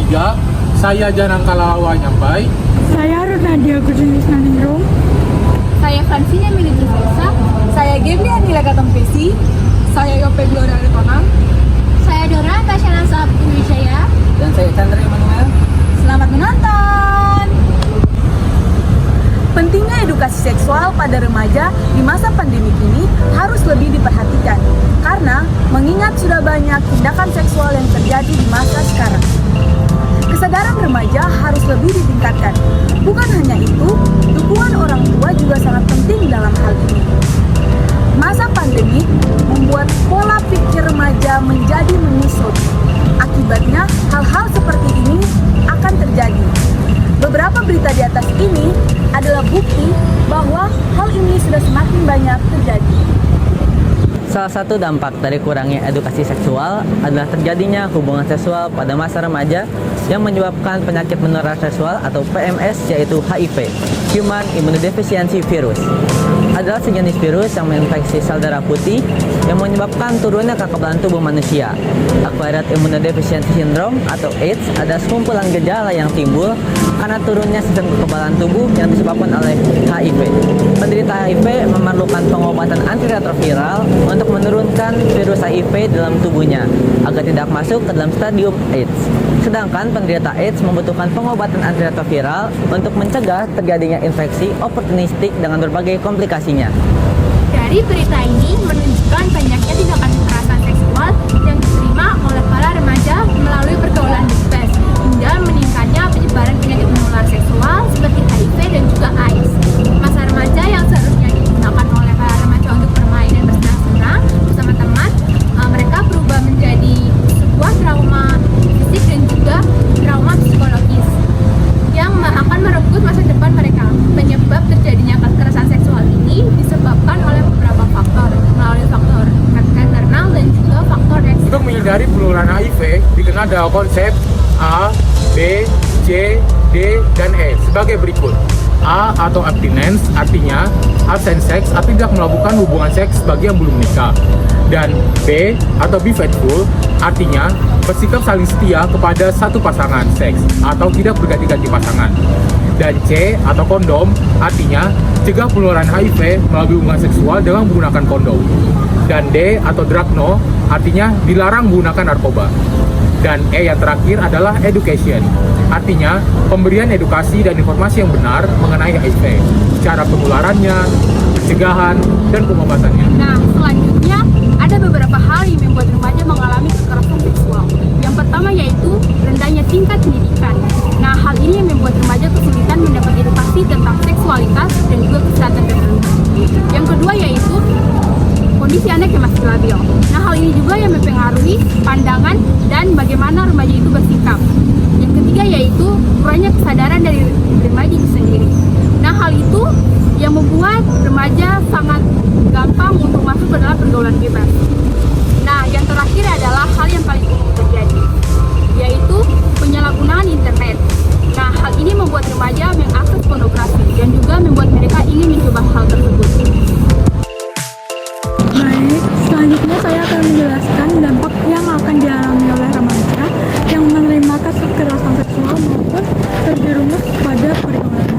ketiga, saya Janangkalawa Nyampai. Saya Ronadia Gudiningrum. Saya Francina Militri Faisa. Saya Gebli Anila Katampesi. Saya Yope Gloria Retonang. Saya Dora Kasyana Sabtu Wijaya. Dan saya Chandra Emmanuel. Selamat menonton! Pentingnya edukasi seksual pada remaja di masa pandemi ini harus lebih diperhatikan karena mengingat sudah banyak tindakan seksual yang terjadi di masa sekarang. Kesadaran remaja harus lebih ditingkatkan. Bukan hanya itu, dukungan orang tua juga sangat penting dalam hal ini. Masa pandemi membuat pola pikir remaja menjadi menyusut. Akibatnya, hal-hal seperti ini akan terjadi. Beberapa berita di atas ini adalah bukti bahwa hal ini sudah semakin banyak terjadi. Salah satu dampak dari kurangnya edukasi seksual adalah terjadinya hubungan seksual pada masa remaja yang menyebabkan penyakit menular seksual atau PMS, yaitu HIV, Human Immunodeficiency Virus. Adalah sejenis virus yang menginfeksi sel darah putih yang menyebabkan turunnya kekebalan tubuh manusia. Acquired Immunodeficiency Syndrome atau AIDS adalah sekumpulan gejala yang timbul karena turunnya sistem kekebalan tubuh yang disebabkan oleh HIV. Penderita HIV memerlukan pengobatan antiretroviral untuk menurunkan virus HIV dalam tubuhnya agar tidak masuk ke dalam stadium AIDS. Sedangkan penderita AIDS membutuhkan pengobatan antiretroviral untuk mencegah terjadinya infeksi oportunistik dengan berbagai komplikasinya. Dari berita ini menunjukkan banyaknya tindakan kekerasan seksual yang diterima oleh para remaja melalui pergaulan bebas hingga meningkatnya penyebaran penyakit menular seksual seperti HIV dan juga AIDS. Masa remaja yang seharusnya digunakan oleh para remaja untuk bermain dan bersenang-senang bersama teman, mereka berubah menjadi sebuah trauma fisik dan juga trauma psikologis yang akan merenggut masa depan mereka. Penyebab terjadinya kekerasan seksual ini disebabkan oleh beberapa faktor, melalui faktor internal dan juga faktor eksternal. Untuk menghindari penularan HIV, dikenal dalam konsep A, B, C, D, dan E sebagai berikut. A atau abstinence artinya abstain seks atau tidak melakukan hubungan seks bagi yang belum menikah. Dan B atau be faithful artinya bersikap saling setia kepada satu pasangan seks atau tidak berganti-ganti pasangan. Dan C atau kondom artinya cegah penularan HIV melalui hubungan seksual dengan menggunakan kondom. Dan D atau drug no artinya dilarang menggunakan narkoba. Dan E yang terakhir adalah education, artinya pemberian edukasi dan informasi yang benar mengenai HIV, cara penularannya, pencegahan, dan pengobatannya. Nah, selanjutnya ada beberapa hal yang membuat remaja mengalami kekerasan seksual. Yang pertama yaitu rendahnya tingkat pendidikan. Nah, hal ini yang membuat remaja kesulitan mendapat edukasi tentang seksualitas dan juga kesehatan reproduksi. Yang kedua yaitu kondisi anak yang masih labil. Nah, hal ini juga yang mempengaruhi pandangan dan bagaimana remaja itu bersikap. Yang ketiga yaitu kurangnya kesadaran dari remaja itu sendiri. Nah, hal itu yang membuat remaja sangat gampang untuk masuk ke dalam pergaulan bebas. Nah, yang terakhir adalah hal yang paling umum terjadi, yaitu penyalahgunaan internet. Nah, hal ini membuat remaja mengakses pornografi dan juga membuat mereka ingin mencoba hal tersebut. Baik, selanjutnya saya akan menjelaskan dampak yang akan dialami oleh remaja yang menerima kasus kekerasan seksual maupun terjerumus pada pergaulan.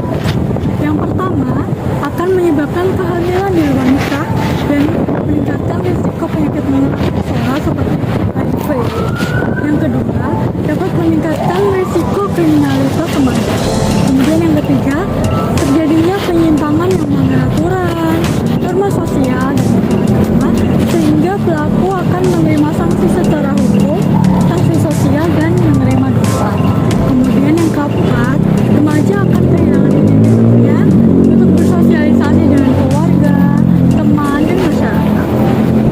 Yang pertama, akan menyebabkan kehamilan di luar nikah dan meningkatkan risiko penyakit menular seksual seperti HIV. Yang kedua, dapat meningkatkan risiko kriminalitas remaja. Kemudian yang ketiga, terjadinya penyimpangan yang melanggar aturan, norma sosial, dan agama, sehingga pelaku akan menerima sanksi secara hukum, sanksi sosial, dan menerima dosa. Kemudian yang keempat, remaja akan kehilangan identitasnya untuk bersosialisasi dengan keluarga, teman, dan masyarakat.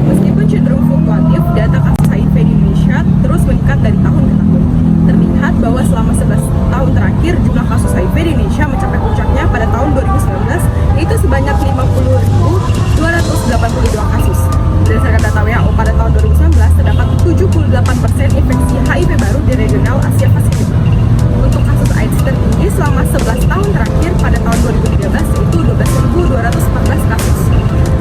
Meskipun cenderung fluktuatif, data kasus HIV di Indonesia terus meningkat dari tahun ke tahun. Terlihat bahwa selama 11 tahun terakhir, jumlah kasus HIV di Indonesia mencapai puncaknya pada tahun 2019, yaitu sebanyak 50.282 kasus. Berdasarkan data WHO pada tahun 2019, terdapat 78% infeksi HIV baru di regional Asia Pasifik. Untuk kasus AIDS tertinggi selama 11 tahun terakhir pada tahun 2013, yaitu 12.214 kasus.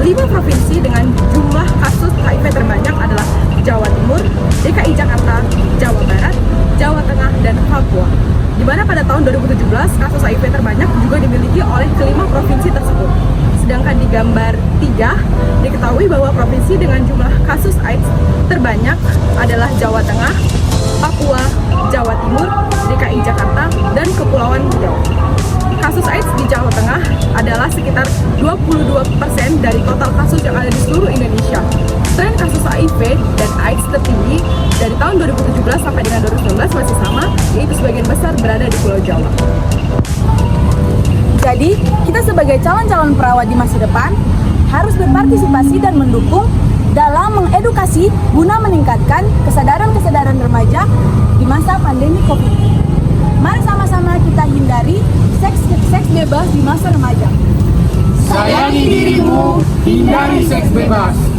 5 provinsi dengan jumlah kasus HIV terbanyak adalah Jawa Timur, DKI Jakarta, Jawa Barat, Jawa Tengah, dan Papua, di mana pada tahun 2017 kasus HIV terbanyak juga dimiliki oleh kelima provinsi tersebut. Sedangkan di gambar 3 diketahui bahwa provinsi dengan jumlah kasus AIDS terbanyak adalah Jawa Tengah, Papua, Jawa Timur, DKI Jakarta, dan Kepulauan Riau. Kasus AIDS di Jawa Tengah adalah sekitar 22% dari total kasus yang ada di seluruh Indonesia. Tren kasus HIV dan AIDS tertinggi dari tahun 2017 sampai dengan 2019 masih sama, yaitu sebagian besar berada di Pulau Jawa. Jadi, kita sebagai calon-calon perawat di masa depan harus berpartisipasi dan mendukung dalam mengedukasi guna meningkatkan kesadaran remaja di masa pandemi COVID. Mari sama-sama kita hindari seks bebas di masa remaja. Sayangi dirimu, hindari seks bebas.